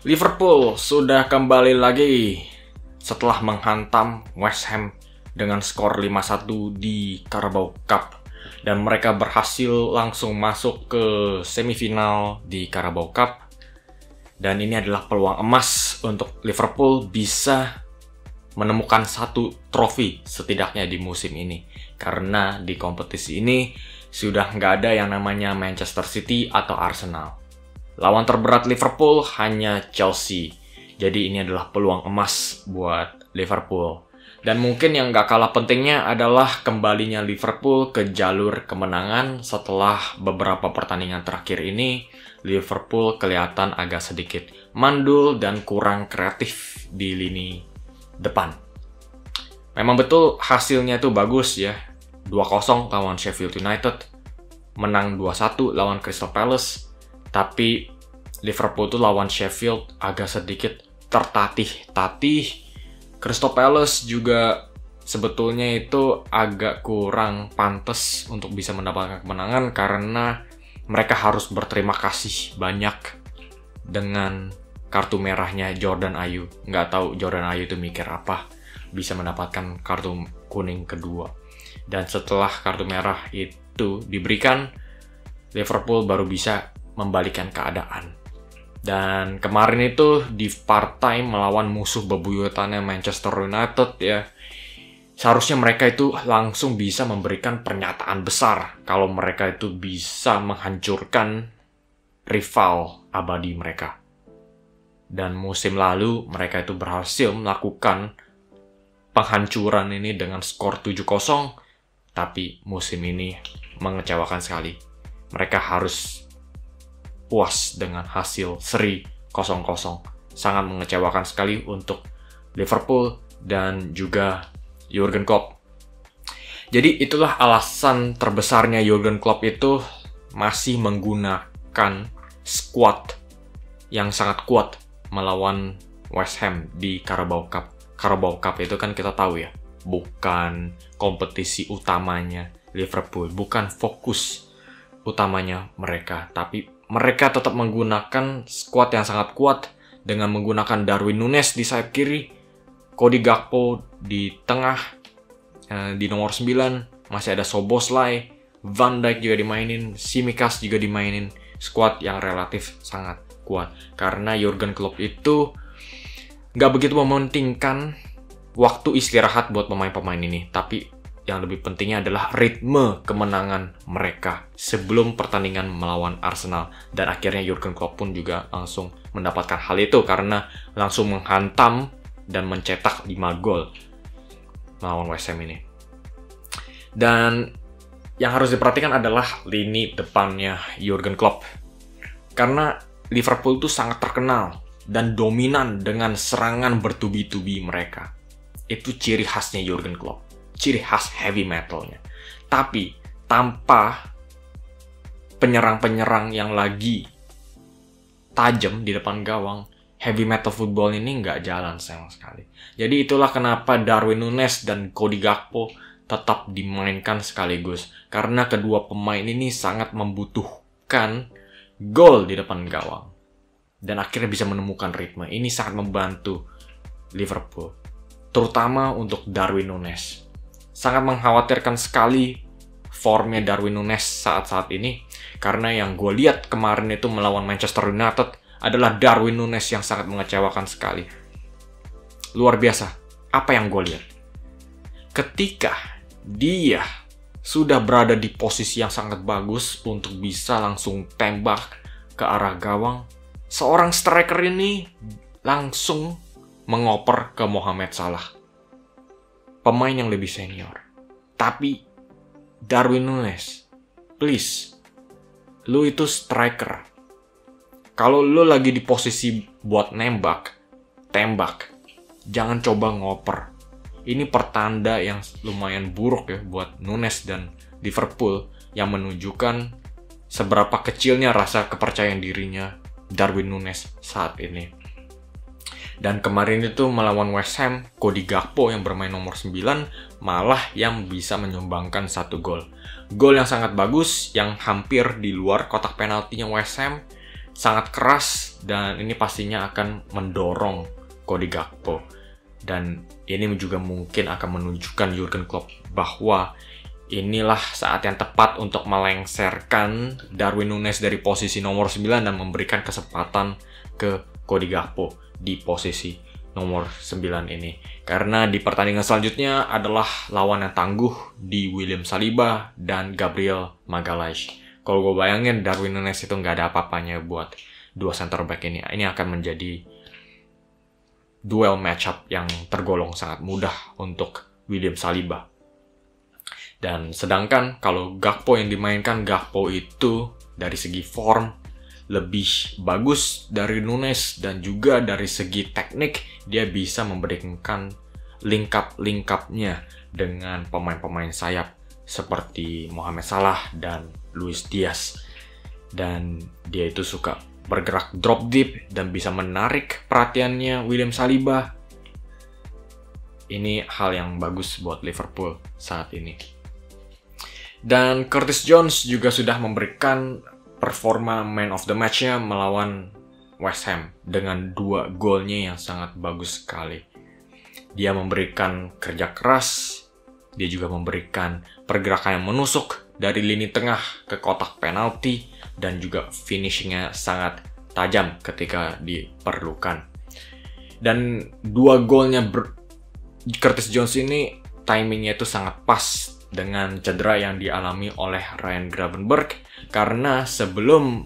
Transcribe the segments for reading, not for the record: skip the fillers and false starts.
Liverpool sudah kembali lagi setelah menghantam West Ham dengan skor 5-1 di Carabao Cup. Dan mereka berhasil langsung masuk ke semifinal di Carabao Cup. Dan ini adalah peluang emas untuk Liverpool bisa menemukan satu trofi setidaknya di musim ini. Karena di kompetisi ini sudah nggak ada yang namanya Manchester City atau Arsenal. Lawan terberat Liverpool hanya Chelsea. Jadi ini adalah peluang emas buat Liverpool. Dan mungkin yang gak kalah pentingnya adalah kembalinya Liverpool ke jalur kemenangan setelah beberapa pertandingan terakhir ini. Liverpool kelihatan agak sedikit mandul dan kurang kreatif di lini depan. Memang betul hasilnya itu bagus ya. 2-0 lawan Sheffield United. Menang 2-1 lawan Crystal Palace. Tapi Liverpool tuh lawan Sheffield agak sedikit tertatih-tatih. Crystal Palace juga sebetulnya itu agak kurang pantas untuk bisa mendapatkan kemenangan karena mereka harus berterima kasih banyak dengan kartu merahnya Jordan Ayew. Nggak tahu Jordan Ayew itu mikir apa bisa mendapatkan kartu kuning kedua. Dan setelah kartu merah itu diberikan, Liverpool baru bisa membalikan keadaan. Dan kemarin itu di part-time melawan musuh bebuyutannya Manchester United ya, seharusnya mereka itu langsung bisa memberikan pernyataan besar kalau mereka itu bisa menghancurkan rival abadi mereka. Dan musim lalu mereka itu berhasil melakukan penghancuran ini dengan skor 7-0, tapi musim ini mengecewakan sekali. Mereka harus puas dengan hasil seri 0-0. Sangat mengecewakan sekali untuk Liverpool dan juga Jurgen Klopp. Jadi itulah alasan terbesarnya Jurgen Klopp itu masih menggunakan squad yang sangat kuat melawan West Ham di Carabao Cup. Carabao Cup itu kan kita tahu ya, bukan kompetisi utamanya Liverpool, bukan fokus utamanya mereka, tapi mereka tetap menggunakan skuad yang sangat kuat dengan menggunakan Darwin Núñez di sayap kiri, Cody Gakpo di tengah, di nomor 9 masih ada Szoboszlai, Van Dijk juga dimainin, Tsimikas juga dimainin. Skuad yang relatif sangat kuat karena Jurgen Klopp itu nggak begitu mementingkan waktu istirahat buat pemain-pemain ini, tapi yang lebih pentingnya adalah ritme kemenangan mereka sebelum pertandingan melawan Arsenal. Dan akhirnya Jurgen Klopp pun juga langsung mendapatkan hal itu karena langsung menghantam dan mencetak 5 gol melawan West Ham ini. Dan yang harus diperhatikan adalah lini depannya Jurgen Klopp. Karena Liverpool itu sangat terkenal dan dominan dengan serangan bertubi-tubi mereka. Itu ciri khasnya Jurgen Klopp. Ciri khas heavy metalnya. Tapi tanpa penyerang-penyerang yang lagi tajam di depan gawang, heavy metal football ini nggak jalan sama sekali. Jadi itulah kenapa Darwin Núñez dan Cody Gakpo tetap dimainkan sekaligus. Karena kedua pemain ini sangat membutuhkan gol di depan gawang. Dan akhirnya bisa menemukan ritme. Ini sangat membantu Liverpool. Terutama untuk Darwin Núñez. Sangat mengkhawatirkan sekali formnya Darwin Núñez saat-saat ini. Karena yang gue lihat kemarin itu melawan Manchester United adalah Darwin Núñez yang sangat mengecewakan sekali. Luar biasa. Apa yang gue lihat? Ketika dia sudah berada di posisi yang sangat bagus untuk bisa langsung tembak ke arah gawang, seorang striker ini langsung mengoper ke Mohamed Salah. Pemain yang lebih senior. Tapi Darwin Núñez, please, lu itu striker. Kalau lu lagi di posisi buat nembak, tembak, jangan coba ngoper. Ini pertanda yang lumayan buruk ya buat Núñez dan Liverpool yang menunjukkan seberapa kecilnya rasa kepercayaan dirinya Darwin Núñez saat ini. Dan kemarin itu melawan West Ham, Cody Gakpo yang bermain nomor 9 malah yang bisa menyumbangkan 1 gol. Gol yang sangat bagus, yang hampir di luar kotak penaltinya West Ham. Sangat keras dan ini pastinya akan mendorong Cody Gakpo. Dan ini juga mungkin akan menunjukkan Jurgen Klopp bahwa inilah saat yang tepat untuk melengsarkan Darwin Núñez dari posisi nomor 9 dan memberikan kesempatan ke Cody Gakpo di posisi nomor 9 ini. Karena di pertandingan selanjutnya adalah lawan yang tangguh di William Saliba dan Gabriel Magalhaes. Kalau gue bayangin Darwin Núñez itu nggak ada apa-apanya buat dua center back ini. Ini akan menjadi duel matchup yang tergolong sangat mudah untuk William Saliba. Dan sedangkan kalau Gakpo yang dimainkan, Gakpo itu dari segi form lebih bagus dari Núñez dan juga dari segi teknik dia bisa memberikan link-up-nya dengan pemain-pemain sayap seperti Mohamed Salah dan Luis Diaz. Dan dia itu suka bergerak drop deep dan bisa menarik perhatiannya William Saliba. Ini hal yang bagus buat Liverpool saat ini. Dan Curtis Jones juga sudah memberikan performa man of the match-nya melawan West Ham dengan 2 golnya yang sangat bagus sekali. Dia memberikan kerja keras, dia juga memberikan pergerakan yang menusuk dari lini tengah ke kotak penalti, dan juga finishingnya sangat tajam ketika diperlukan. Dan 2 golnya Curtis Jones ini timingnya itu sangat pas dengan cedera yang dialami oleh Ryan Gravenberch. Karena sebelum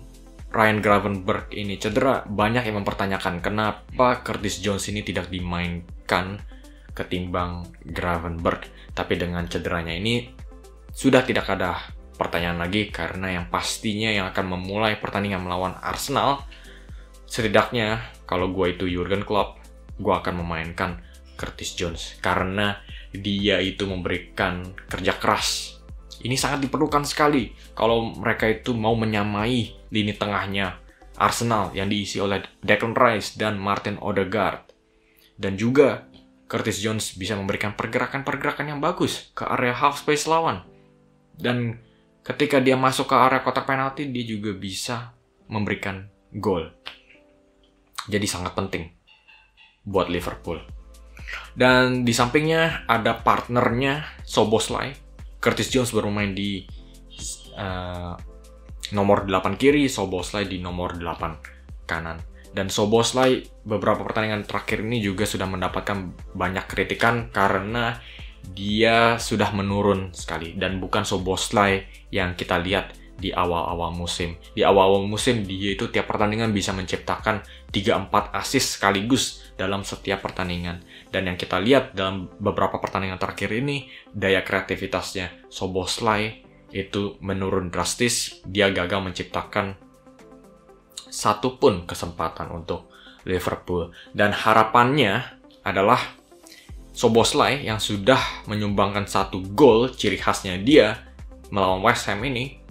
Ryan Gravenberch ini cedera, banyak yang mempertanyakan kenapa Curtis Jones ini tidak dimainkan ketimbang Gravenberch. Tapi dengan cederanya ini sudah tidak ada pertanyaan lagi, karena yang pastinya yang akan memulai pertandingan melawan Arsenal, setidaknya kalau gue itu Jurgen Klopp, gue akan memainkan Curtis Jones karena dia itu memberikan kerja keras. Ini sangat diperlukan sekali kalau mereka itu mau menyamai lini tengahnya Arsenal yang diisi oleh Declan Rice dan Martin Odegaard. Dan juga Curtis Jones bisa memberikan pergerakan-pergerakan yang bagus ke area half space lawan. Dan ketika dia masuk ke area kotak penalti, dia juga bisa memberikan gol. Jadi sangat penting buat Liverpool. Dan di sampingnya ada partnernya Szoboszlai. Curtis Jones bermain di nomor 8 kiri, Szoboszlai di nomor 8 kanan. Dan Szoboszlai beberapa pertandingan terakhir ini juga sudah mendapatkan banyak kritikan karena dia sudah menurun sekali. Dan bukan Szoboszlai yang kita lihat di awal-awal musim. Di awal-awal musim dia itu tiap pertandingan bisa menciptakan 3-4 assist sekaligus dalam setiap pertandingan. Dan yang kita lihat dalam beberapa pertandingan terakhir ini, daya kreativitasnya Szoboszlai itu menurun drastis. Dia gagal menciptakan satu pun kesempatan untuk Liverpool. Dan harapannya adalah Szoboszlai yang sudah menyumbangkan 1 gol, ciri khasnya dia melawan West Ham ini,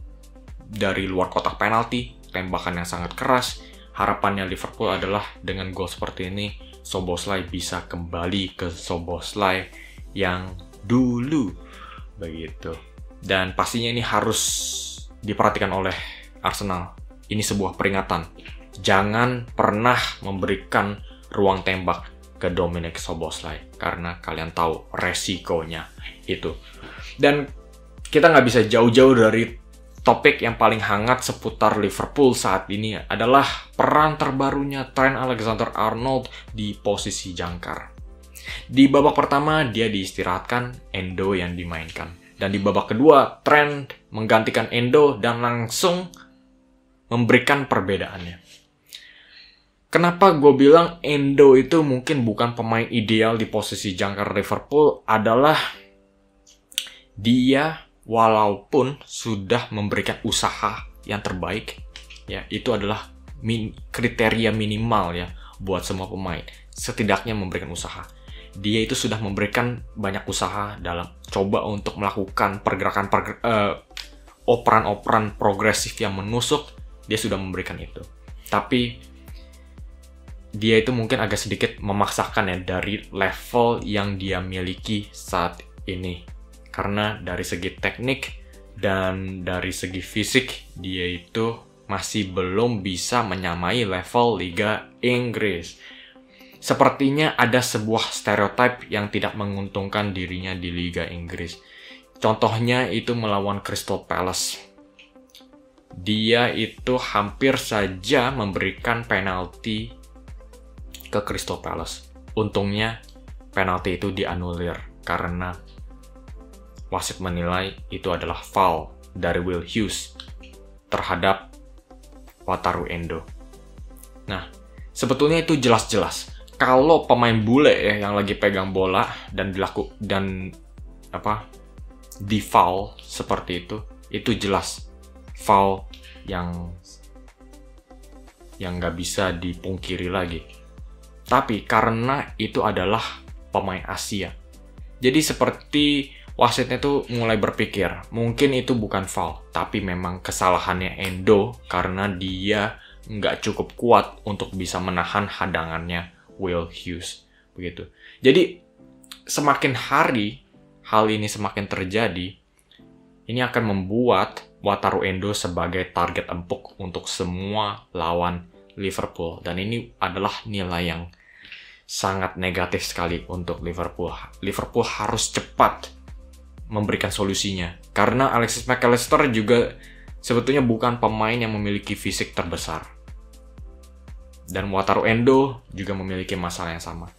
dari luar kotak penalti, tembakan yang sangat keras. Harapannya Liverpool adalah dengan gol seperti ini, Szoboszlai bisa kembali ke Szoboszlai yang dulu, begitu. Dan pastinya ini harus diperhatikan oleh Arsenal. Ini sebuah peringatan. Jangan pernah memberikan ruang tembak ke Dominik Szoboszlai, karena kalian tahu resikonya itu. Dan kita nggak bisa jauh-jauh dari topik yang paling hangat seputar Liverpool saat ini adalah peran terbarunya Trent Alexander-Arnold di posisi jangkar. Di babak pertama dia diistirahatkan, Endo yang dimainkan. Dan di babak kedua Trent menggantikan Endo dan langsung memberikan perbedaannya. Kenapa gue bilang Endo itu mungkin bukan pemain ideal di posisi jangkar Liverpool adalah dia walaupun sudah memberikan usaha yang terbaik, ya itu adalah kriteria minimal ya buat semua pemain. Setidaknya memberikan usaha. Dia itu sudah memberikan banyak usaha dalam coba untuk melakukan operan-operan progresif yang menusuk. Dia sudah memberikan itu. Tapi dia itu mungkin agak sedikit memaksakan ya dari level yang dia miliki saat ini. Karena dari segi teknik dan dari segi fisik dia itu masih belum bisa menyamai level Liga Inggris. Sepertinya ada sebuah stereotip yang tidak menguntungkan dirinya di Liga Inggris. Contohnya itu melawan Crystal Palace. Dia itu hampir saja memberikan penalti ke Crystal Palace. Untungnya penalti itu dianulir karena wasit menilai itu adalah foul dari Will Hughes terhadap Wataru Endo. Nah, sebetulnya itu jelas-jelas. Kalau pemain bule ya yang lagi pegang bola dan di foul seperti itu jelas foul yang nggak bisa dipungkiri lagi. Tapi karena itu adalah pemain Asia, jadi seperti wasitnya tuh mulai berpikir mungkin itu bukan foul, tapi memang kesalahannya Endo karena dia nggak cukup kuat untuk bisa menahan hadangannya Will Hughes, begitu. Jadi semakin hari hal ini semakin terjadi, ini akan membuat Wataru Endo sebagai target empuk untuk semua lawan Liverpool, dan ini adalah nilai yang sangat negatif sekali untuk Liverpool. Liverpool harus cepat memberikan solusinya karena Alexis Mac Allister juga sebetulnya bukan pemain yang memiliki fisik terbesar. Dan Wataru Endo juga memiliki masalah yang sama.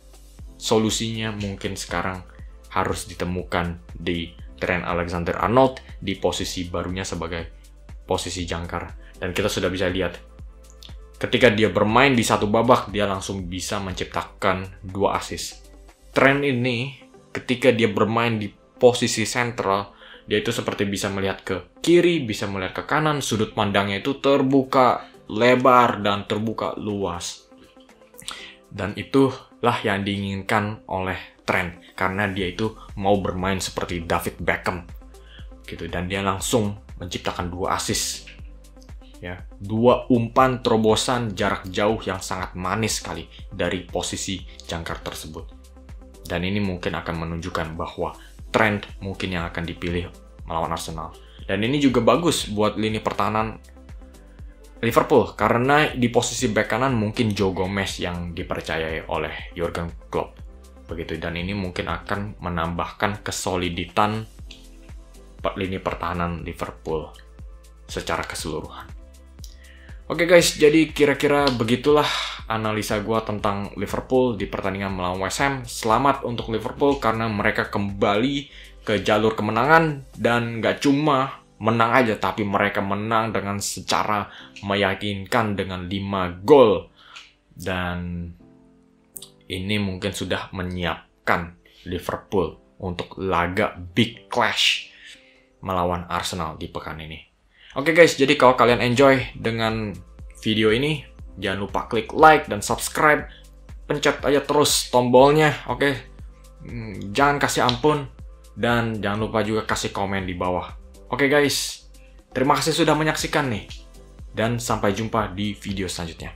Solusinya mungkin sekarang harus ditemukan di Trent Alexander-Arnold di posisi barunya sebagai posisi jangkar. Dan kita sudah bisa lihat, ketika dia bermain di satu babak, dia langsung bisa menciptakan 2 assist. Trent ini, ketika dia bermain di posisi sentral, dia itu seperti bisa melihat ke kiri, bisa melihat ke kanan, sudut pandangnya itu terbuka lebar dan terbuka luas. Dan itulah yang diinginkan oleh Trent karena dia itu mau bermain seperti David Beckham gitu, dan dia langsung menciptakan 2 assist. Ya, 2 umpan terobosan jarak jauh yang sangat manis sekali dari posisi jangkar tersebut. Dan ini mungkin akan menunjukkan bahwa Trent mungkin yang akan dipilih melawan Arsenal. Dan ini juga bagus buat lini pertahanan Liverpool karena di posisi bek kanan mungkin Joe Gomez yang dipercayai oleh Jurgen Klopp, begitu. Dan ini mungkin akan menambahkan kesoliditan lini pertahanan Liverpool secara keseluruhan. Oke guys, jadi kira-kira begitulah analisa gue tentang Liverpool di pertandingan melawan West Ham. Selamat untuk Liverpool karena mereka kembali ke jalur kemenangan, dan gak cuma menang aja, tapi mereka menang dengan secara meyakinkan dengan 5 gol. Dan ini mungkin sudah menyiapkan Liverpool untuk laga big clash melawan Arsenal di pekan ini. Oke guys, jadi kalau kalian enjoy dengan video ini, jangan lupa klik like dan subscribe. Pencet aja terus tombolnya, oke? Jangan kasih ampun, dan jangan lupa juga kasih komen di bawah. Oke guys, terima kasih sudah menyaksikan nih. Dan sampai jumpa di video selanjutnya.